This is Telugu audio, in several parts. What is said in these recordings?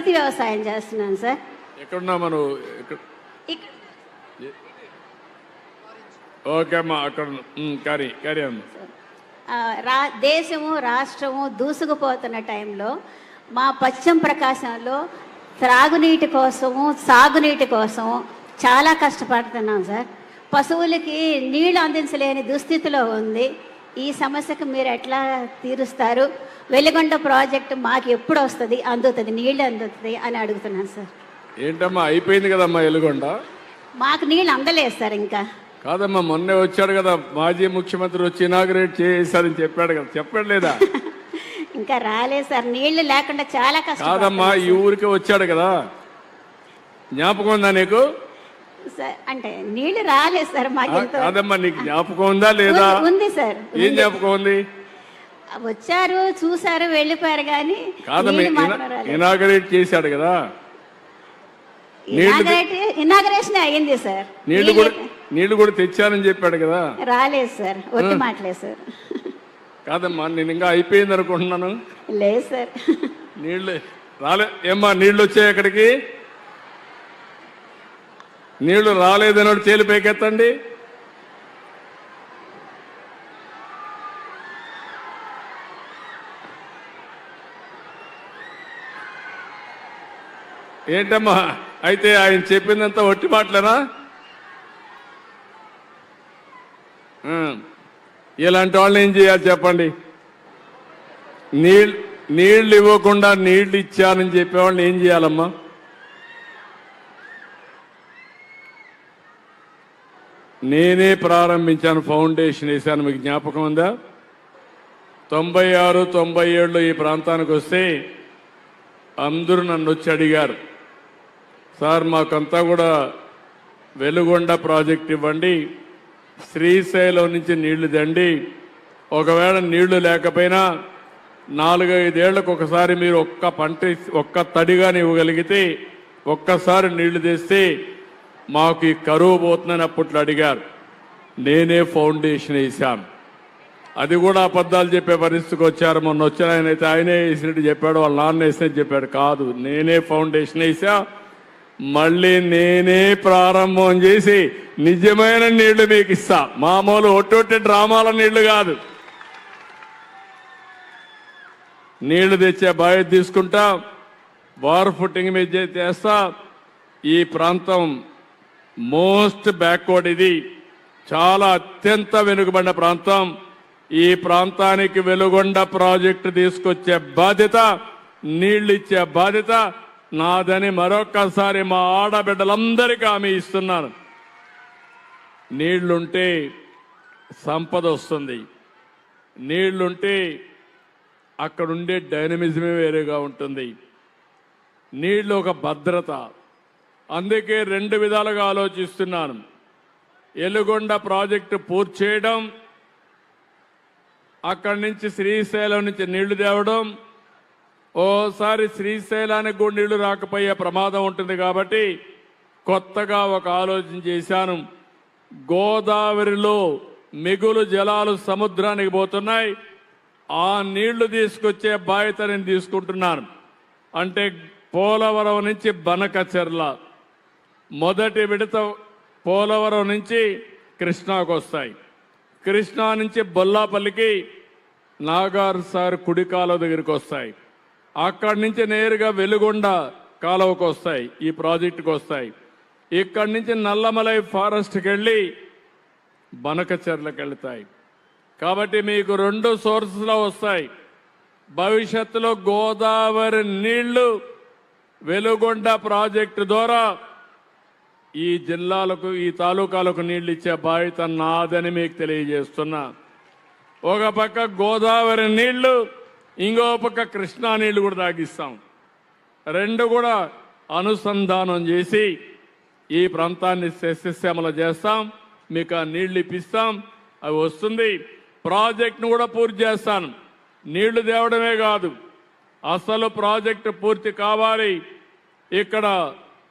ప్రకృతి వ్యవసాయం చేస్తున్నాను సార్. ఎక్కడున్నా మనం ఓకే అమ్మా, అక్కడ కరీ అమ్మా. దేశము రాష్ట్రము దూసుకుపోతున్న టైంలో మా పశ్చిమ ప్రకాశంలో త్రాగునీటి కోసము సాగునీటి కోసము చాలా కష్టపడుతున్నాం సార్. పశువులకి నీళ్లు అందించలేని దుస్థితిలో ఉంది. ఈ సమస్యకు మీరు ఎట్లా తీరుస్తారు? వెలిగొండ ప్రాజెక్టు మాకు ఎప్పుడు వస్తుంది, అందుతుంది, నీళ్లు అందుతుంది అని అడుగుతున్నాను సార్. ఏంటమ్మా అయిపోయింది కదమ్మా వెలిగొండ? మాకు నీళ్ళు అందలేదు సార్. ఇంకా కాదమ్మా, మొన్నే వచ్చాడు కదా మాజీ ముఖ్యమంత్రి, వచ్చి ఇనాగ్రేట్ చేశారని చెప్పాడు కదా, చెప్పాడు లేదా? ఇంకా రాలేదు సార్, నీళ్లు లేకుండా చాలా కష్టం. కాదమ్మా, ఈ ఊరికి వచ్చాడు కదా, జ్ఞాపకం ఉందా నీకు? సార్ అంటే నీళ్లు రాలేదు సార్ మాకు. కాదమ్మా, నీకు జ్ఞాపకం ఉందా లేదా? ఉంది సార్. ఏం జ్ఞాపకం ఉంది? వచ్చారు, చూసారు, వెళ్ళిపోయారు. కానీ కాదమ్మా, ఇనాగ్రేట్ చేశాడు కదా, ఇనాగరేషన్ అయ్యింది సార్. నీళ్లు కూడా తెచ్చానని చెప్పాడు కదా. రాలేదు సార్, ఒట్టి మాటలేదు సార్. కాదమ్మా, నేను ఇంకా అయిపోయింది అనుకుంటున్నాను. లేదు సార్, నీళ్లు రాలే. ఏమ్మా నీళ్లు వచ్చాయి అక్కడికి? నీళ్లు రాలేదన్నాడు, తేలి పైకెత్తండి. ఏంటమ్మా, అయితే ఆయన చెప్పిందంతా ఒట్టి మాటలేనా? ఇలాంటి వాళ్ళని ఏం చేయాలి చెప్పండి? నీళ్లు ఇవ్వకుండా నీళ్లు ఇచ్చానని చెప్పేవాళ్ళని ఏం చేయాలమ్మా? నేనే ప్రారంభించాను, ఫౌండేషన్ వేశాను, మీకు జ్ఞాపకం ఉందా? 96, 97లో ఈ ప్రాంతానికి వస్తే అందరూ నన్ను వచ్చి అడిగారు, సార్ మాకంతా కూడా వెలుగొండ ప్రాజెక్ట్ ఇవ్వండి, శ్రీశైలం నుంచి నీళ్లు దండి, ఒకవేళ నీళ్లు లేకపోయినా 4-5 ఏళ్లకు ఒకసారి మీరు ఒక్క తడిగాని ఇవ్వగలిగితే, ఒక్కసారి నీళ్లు తెస్తే మాకు ఈ కరువు పోతుందని అప్పట్లో అడిగారు. నేనే ఫౌండేషన్ వేశాను. అది కూడా అబద్ధాలు చెప్పే పరిస్థితికి వచ్చారు. మొన్న వచ్చిన ఆయన అయితే ఆయనే వేసినట్టు చెప్పాడు, వాళ్ళ నాన్న వేసినట్టు చెప్పాడు. కాదు, నేనే ఫౌండేషన్ వేసా, మళ్ళీ నేనే ప్రారంభం చేసి నిజమైన నీళ్లు మీకు ఇస్తా. మామూలు ఒట్టొట్టి డ్రామాల నీళ్లు కాదు. నీళ్లు తెచ్చే బాధ్యత తీసుకుంటా, వార్ ఫుట్టింగ్ మీద చేస్తా. ఈ ప్రాంతం మోస్ట్ బ్యాక్వర్డ్, ఇది చాలా అత్యంత వెనుకబడిన ప్రాంతం. ఈ ప్రాంతానికి వెలుగొండ ప్రాజెక్టు తీసుకొచ్చే బాధ్యత, నీళ్లు ఇచ్చే బాధ్యత నాదని మరొక్కసారి మా ఆడబిడ్డలందరికీ హామీ ఇస్తున్నాను. నీళ్లుంటే సంపద వస్తుంది, నీళ్లుంటే అక్కడుండే డైనమిజమే వేరేగా ఉంటుంది. నీళ్లు ఒక భద్రత. అందుకే 2 విధాలుగా ఆలోచిస్తున్నాను. వెలుగొండ ప్రాజెక్టు పూర్తి చేయడం, అక్కడి నుంచి శ్రీశైలం నుంచి నీళ్లు తేవడం. ఓసారి శ్రీశైలానికి కూడా నీళ్లు రాకపోయే ప్రమాదం ఉంటుంది కాబట్టి కొత్తగా ఒక ఆలోచన చేశాను. గోదావరిలో మిగులు జలాలు సముద్రానికి పోతున్నాయి, ఆ నీళ్లు తీసుకొచ్చే బాధ్యత నేను తీసుకుంటున్నాను. అంటే పోలవరం నుంచి బనకచెర్ల, మొదటి విడత పోలవరం నుంచి కృష్ణాకు వస్తాయి, కృష్ణా నుంచి బొల్లాపల్లికి నాగార్ సార్ కుడి కాలువ దగ్గరికి వస్తాయి, అక్కడి నుంచి నేరుగా వెలుగొండ కాలువకు వస్తాయి, ఈ ప్రాజెక్టుకు వస్తాయి. ఇక్కడి నుంచి నల్లమలై ఫారెస్ట్కి వెళ్ళి బనకచెర్లకు వెళ్తాయి. కాబట్టి మీకు 2 సోర్సెస్లో వస్తాయి. భవిష్యత్తులో గోదావరి నీళ్లు వెలుగొండ ప్రాజెక్టు ద్వారా ఈ జిల్లాలకు, ఈ తాలూకాలకు నీళ్లు ఇచ్చే బాధ్యత నాదని మీకు తెలియజేస్తున్నా. ఒక పక్క గోదావరి నీళ్లు, ఇంకో పక్క కృష్ణా నీళ్లు కూడా తాగిస్తాం. 2 కూడా అనుసంధానం చేసి ఈ ప్రాంతాన్ని సస్యశ్యామల చేస్తాం. మీకు ఆ నీళ్లు ఇప్పిస్తాం, అవి వస్తుంది. ప్రాజెక్టును కూడా పూర్తి చేస్తాను. నీళ్లు తేవడమే కాదు, అసలు ప్రాజెక్టు పూర్తి కావాలి. ఇక్కడ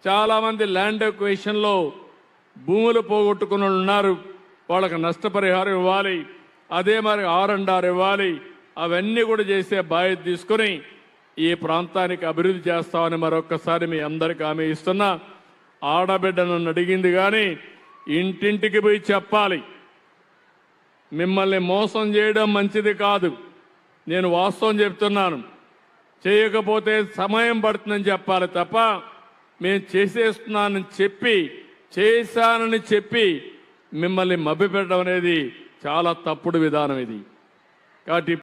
చాలామంది ల్యాండ్ ఎక్విజిషన్లో భూములు పోగొట్టుకుని ఉన్నారు, వాళ్ళకి నష్టపరిహారం ఇవ్వాలి. అదే మరి R&R ఇవ్వాలి. అవన్నీ కూడా చేసే బాధ్యత తీసుకుని ఈ ప్రాంతానికి అభివృద్ధి చేస్తామని మరొక్కసారి మీ అందరికి హామీ ఇస్తున్నా. ఆడబిడ్డ నన్ను అడిగింది కానీ ఇంటింటికి పోయి చెప్పాలి. మిమ్మల్ని మోసం చేయడం మంచిది కాదు. నేను వాస్తవం చెప్తున్నాను. చేయకపోతే సమయం పడుతుందని చెప్పాలి తప్ప మేము చేసేస్తున్నానని చెప్పి చేశానని చెప్పి మిమ్మల్ని మభ్యపెట్టడం అనేది చాలా తప్పుడు విధానం ఇది. కాబట్టి